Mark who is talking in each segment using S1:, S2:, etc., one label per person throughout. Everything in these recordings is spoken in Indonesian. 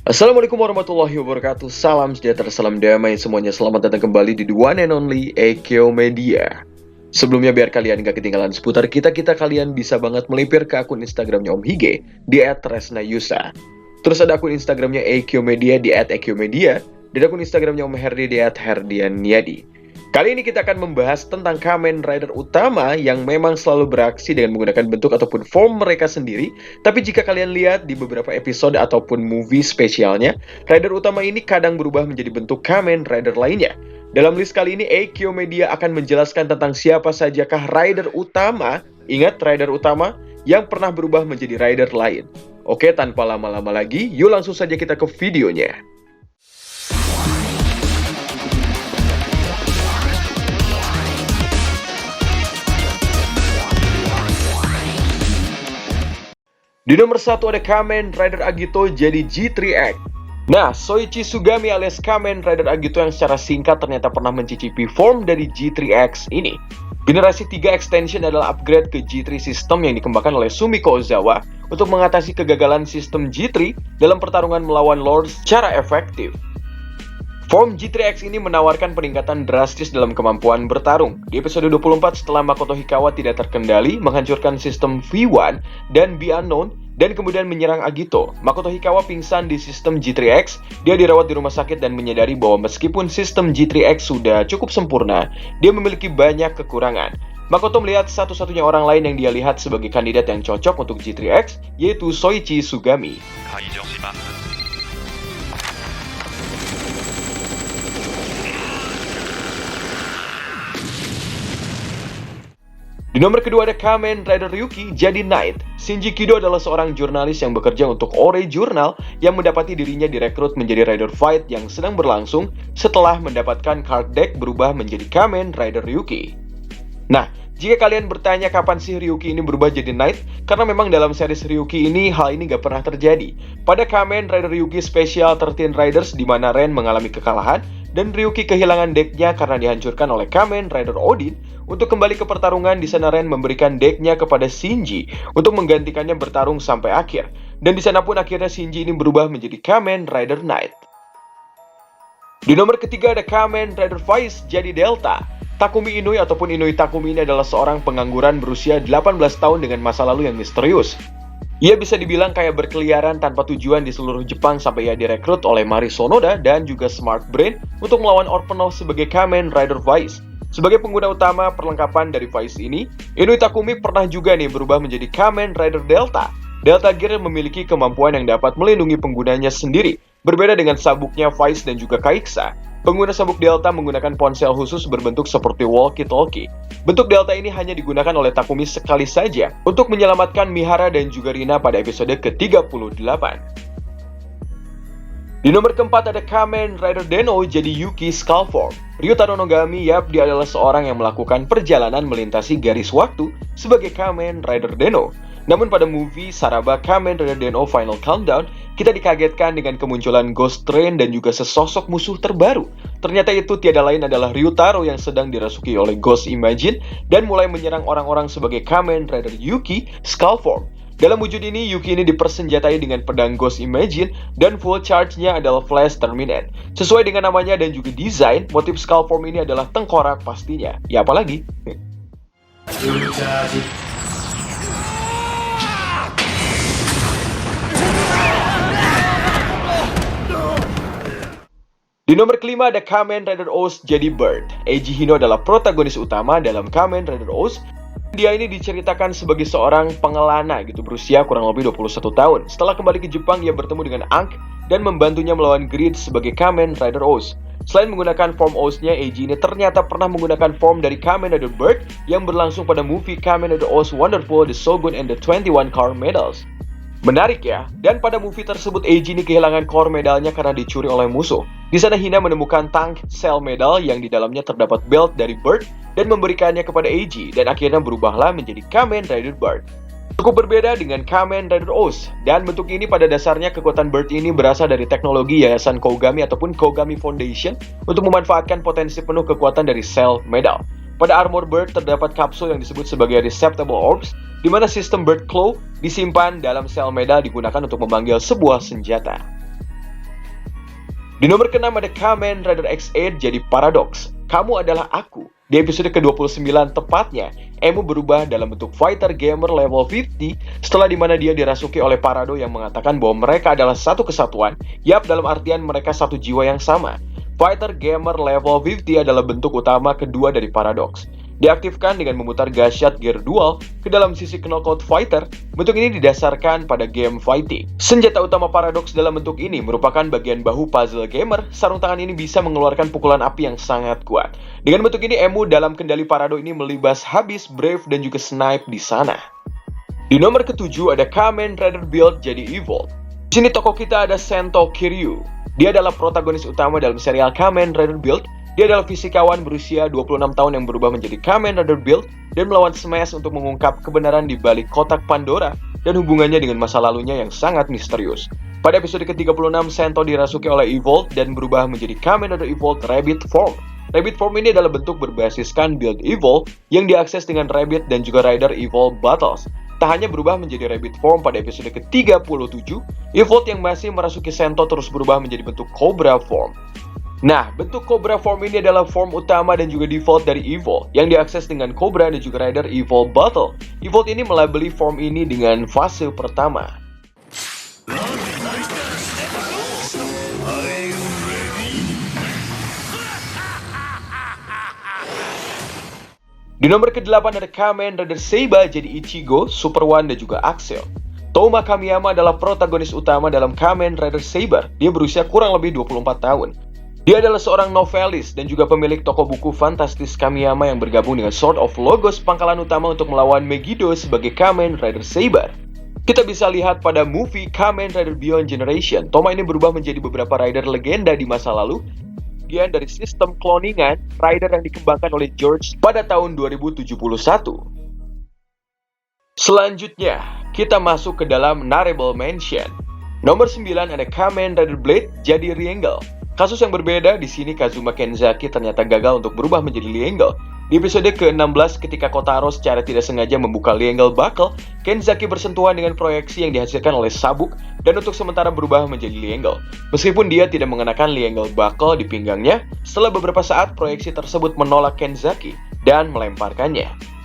S1: Assalamualaikum warahmatullahi wabarakatuh. Salam sejahtera, salam damai semuanya. Selamat datang kembali di The One and Only Ekyo Media. Sebelumnya biar kalian gak ketinggalan seputar kita kalian bisa banget melipir ke akun Instagramnya Om Hige di @resnayusa. Terus ada akun Instagramnya Ekyo Media di @ekyomedia dan akun Instagramnya Om Herdi di @herdianyadi. Kali ini kita akan membahas tentang Kamen Rider utama yang memang selalu beraksi dengan menggunakan bentuk ataupun form mereka sendiri. Tapi jika kalian lihat di beberapa episode ataupun movie spesialnya, Rider utama ini kadang berubah menjadi bentuk Kamen Rider lainnya. Dalam list kali ini, Ekyo Media akan menjelaskan tentang siapa sajakah Rider utama, ingat Rider utama, yang pernah berubah menjadi Rider lain. Oke, tanpa lama-lama lagi, yuk langsung saja kita ke videonya. Di nomor 1 ada Kamen Rider Agito jadi G3X. Nah, Soichi Sugami alias Kamen Rider Agito yang secara singkat ternyata pernah mencicipi form dari G3X ini. Generasi 3 Extension adalah upgrade ke G3 System yang dikembangkan oleh Sumiko Ozawa untuk mengatasi kegagalan sistem G3 dalam pertarungan melawan Lord secara efektif. Form G3X ini menawarkan peningkatan drastis dalam kemampuan bertarung. Di episode 24 setelah Makoto Hikawa tidak terkendali, menghancurkan sistem V1 dan Be Unknown, dan kemudian menyerang Agito. Makoto Hikawa pingsan di sistem G3X, dia dirawat di rumah sakit dan menyadari bahwa meskipun sistem G3X sudah cukup sempurna, dia memiliki banyak kekurangan. Makoto melihat satu-satunya orang lain yang dia lihat sebagai kandidat yang cocok untuk G3X, yaitu Soichi Sugami. Di nomor kedua ada Kamen Rider Ryuki jadi Knight. Shinji Kido adalah seorang jurnalis yang bekerja untuk Ore Journal yang mendapati dirinya direkrut menjadi Rider Fight yang sedang berlangsung setelah mendapatkan card deck berubah menjadi Kamen Rider Ryuki. Nah, jika kalian bertanya kapan sih Ryuki ini berubah jadi Knight, karena memang dalam series Ryuki ini hal ini gak pernah terjadi. Pada Kamen Rider Ryuki Special 13 Riders di mana Ren mengalami kekalahan dan Ryuki kehilangan decknya karena dihancurkan oleh Kamen Rider Odin. Untuk kembali ke pertarungan, di sana Ren memberikan decknya kepada Shinji untuk menggantikannya bertarung sampai akhir. Dan di sana pun akhirnya Shinji ini berubah menjadi Kamen Rider Knight. Di nomor ketiga ada Kamen Rider Vice jadi Delta. Takumi Inui ataupun Inui Takumi ini adalah seorang pengangguran berusia 18 tahun dengan masa lalu yang misterius. Ia bisa dibilang kayak berkeliaran tanpa tujuan di seluruh Jepang sampai ia direkrut oleh Mari Sonoda dan juga Smart Brain untuk melawan Orphanov sebagai Kamen Rider Vice. Sebagai pengguna utama perlengkapan dari Vice ini, Inui Takumi pernah juga nih berubah menjadi Kamen Rider Delta. Delta Gear memiliki kemampuan yang dapat melindungi penggunanya sendiri. Berbeda dengan sabuknya Vice dan juga Kaiksa, pengguna sabuk Delta menggunakan ponsel khusus berbentuk seperti walkie-talkie. Bentuk Delta ini hanya digunakan oleh Takumi sekali saja untuk menyelamatkan Mihara dan juga Rina pada episode ke-38. Di nomor keempat ada Kamen Rider Deno jadi Yuki Skullform. Ryutaro Nogami, dia adalah seorang yang melakukan perjalanan melintasi garis waktu sebagai Kamen Rider Deno. Namun pada movie Saraba Kamen Rider Deno Final Countdown, kita dikagetkan dengan kemunculan Ghost Train dan juga sesosok musuh terbaru. Ternyata itu tiada lain adalah Ryutaro yang sedang dirasuki oleh Ghost Imagine dan mulai menyerang orang-orang sebagai Kamen Rider Yuki Skullform. Dalam wujud ini, Yuki ini dipersenjatai dengan pedang Ghost Imagine dan full charge-nya adalah Flash Terminate. Sesuai dengan namanya dan juga desain, motif Skullform ini adalah tengkorak pastinya. Ya apalagi? Di nomor kelima ada Kamen Rider Oz jadi Bird. Eiji Hino adalah protagonis utama dalam Kamen Rider Oz. Dia ini diceritakan sebagai seorang pengelana gitu berusia kurang lebih 21 tahun. Setelah kembali ke Jepang, ia bertemu dengan Ankh dan membantunya melawan Grid sebagai Kamen Rider Oz. Selain menggunakan form Oz-nya, Eiji ini ternyata pernah menggunakan form dari Kamen Rider Bird yang berlangsung pada movie Kamen Rider Oz Wonderful, The Shogun, and the 21 Core Medals. Menarik ya, dan pada movie tersebut Eiji ini kehilangan core medalnya karena dicuri oleh musuh. Di sana Hina menemukan tank Cell Medal yang di dalamnya terdapat belt dari Bird dan memberikannya kepada Eiji dan akhirnya berubahlah menjadi Kamen Rider Bird. Cukup berbeda dengan Kamen Rider Oz, dan bentuk ini pada dasarnya kekuatan Bird ini berasal dari teknologi Yayasan Kogami ataupun Kogami Foundation untuk memanfaatkan potensi penuh kekuatan dari Cell Medal. Pada armor Bird terdapat kapsul yang disebut sebagai Receptable Orbs, di mana sistem Bird Claw disimpan dalam Cell Medal digunakan untuk memanggil sebuah senjata. Di nomor ke-6 ada Kamen Rider X8 jadi Paradox. Kamu adalah aku. Di episode ke-29 tepatnya, Emu berubah dalam bentuk fighter gamer level 50 setelah dimana dia dirasuki oleh Parado yang mengatakan bahwa mereka adalah satu kesatuan. Yap, dalam artian mereka satu jiwa yang sama. Fighter gamer level 50 adalah bentuk utama kedua dari Paradox. Diaktifkan dengan memutar Gashat Gear Dual ke dalam sisi Knockout Fighter. Bentuk ini didasarkan pada game fighting. Senjata utama Paradox dalam bentuk ini merupakan bagian bahu puzzle gamer. Sarung tangan ini bisa mengeluarkan pukulan api yang sangat kuat. Dengan bentuk ini, Emu dalam kendali Parado ini melibas habis Brave dan juga Snipe di sana. Di nomor ke-7 ada Kamen Rider Build jadi Evolve. Di sini tokoh kita ada Sento Kiryu. Dia adalah protagonis utama dalam serial Kamen Rider Build. Dia adalah fisikawan berusia 26 tahun yang berubah menjadi Kamen Rider Build dan melawan Smash untuk mengungkap kebenaran di balik kotak Pandora dan hubungannya dengan masa lalunya yang sangat misterius. Pada episode ke-36, Sento dirasuki oleh Evolve dan berubah menjadi Kamen Rider Evolve Rabbit Form. Rabbit Form ini adalah bentuk berbasiskan build Evolve yang diakses dengan Rabbit dan juga Rider Evolve Battles. Tak hanya berubah menjadi Rabbit Form pada episode ke-37, Evolve yang masih merasuki Sento terus berubah menjadi bentuk Cobra Form. Nah, bentuk Cobra Form ini adalah form utama dan juga default dari Evolve yang diakses dengan Cobra dan juga Rider Evolve Battle. Evolve ini melabeli form ini dengan fase pertama. Di nomor ke-8 ada Kamen Rider Seiba jadi Ichigo, Super One dan juga Axel. Touma Kamiyama adalah protagonis utama dalam Kamen Rider Saber. Dia berusia kurang lebih 24 tahun. Dia adalah seorang novelis dan juga pemilik toko buku fantastis Kamiyama yang bergabung dengan Sword of Logos, pangkalan utama untuk melawan Megiddo sebagai Kamen Rider Saber. Kita bisa lihat pada movie Kamen Rider Beyond Generation, Touma ini berubah menjadi beberapa rider legenda di masa lalu, bagian dari sistem cloningan rider yang dikembangkan oleh George pada tahun 2071. Selanjutnya, kita masuk ke dalam Narable Mansion. Nomor 9 ada Kamen Rider Blade jadi Riengel. Kasus yang berbeda, di sini Kazuma Kenzaki ternyata gagal untuk berubah menjadi Liengel. Di episode ke-16 ketika Kotaro secara tidak sengaja membuka Liengel Buckle, Kenzaki bersentuhan dengan proyeksi yang dihasilkan oleh sabuk dan untuk sementara berubah menjadi Liengel. Meskipun dia tidak mengenakan Liengel Buckle di pinggangnya, setelah beberapa saat proyeksi tersebut menolak Kenzaki dan melemparkannya.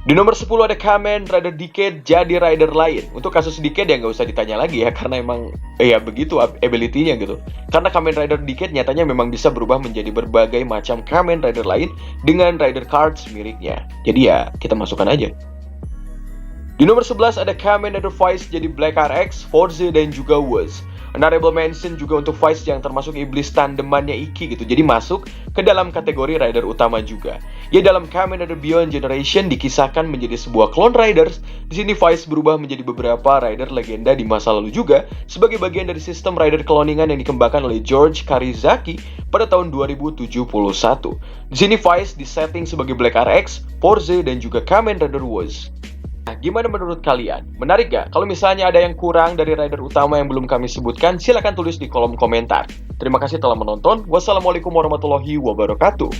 S1: Di nomor 10 ada Kamen Rider Decade jadi rider lain. Untuk kasus Decade ya nggak usah ditanya lagi ya, karena emang ya begitu ability-nya gitu. Karena Kamen Rider Decade nyatanya memang bisa berubah menjadi berbagai macam Kamen Rider lain dengan rider cards miliknya. Jadi ya kita masukkan aja. Di nomor 11 ada Kamen Rider Vice jadi Black RX, Forze dan juga Woz. Honorable Mention juga untuk Vice yang termasuk iblis tandemannya Iki gitu. Jadi masuk ke dalam kategori rider utama juga. Ya, dalam Kamen Rider Beyond Generation dikisahkan menjadi sebuah clone riders. Di sini Vice berubah menjadi beberapa rider legenda di masa lalu juga sebagai bagian dari sistem rider cloningan yang dikembangkan oleh George Karizaki pada tahun 2071. Di sini Vice disetting sebagai Black RX, Forze dan juga Kamen Rider Woz. Nah, gimana menurut kalian? Menarik gak? Kalau misalnya ada yang kurang dari rider utama yang belum kami sebutkan, silahkan tulis di kolom komentar. Terima kasih telah menonton. Wassalamualaikum warahmatullahi wabarakatuh.